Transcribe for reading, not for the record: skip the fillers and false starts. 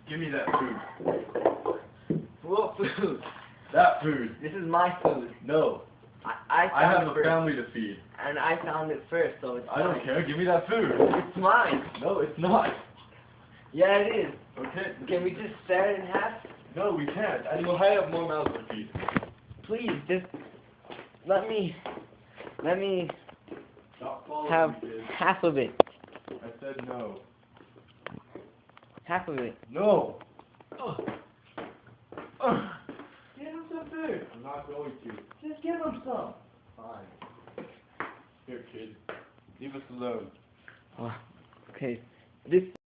Give me that food. What food? That food. This is my food. No. I I found have it a first. family to feed. And I found it first, so it's I don't mine. care. Give me that food. It's mine. No, it's not. Yeah, it is. Okay. Can we just tear it in half? No, we can't. And we'll have more mouths to feed. Please, just let me Stop following have me, kid. half of it. I said no. Half of it. No. Give him some food. I'm not going to. Just give him some. Fine. Here, kid. Leave us alone. Oh, okay. This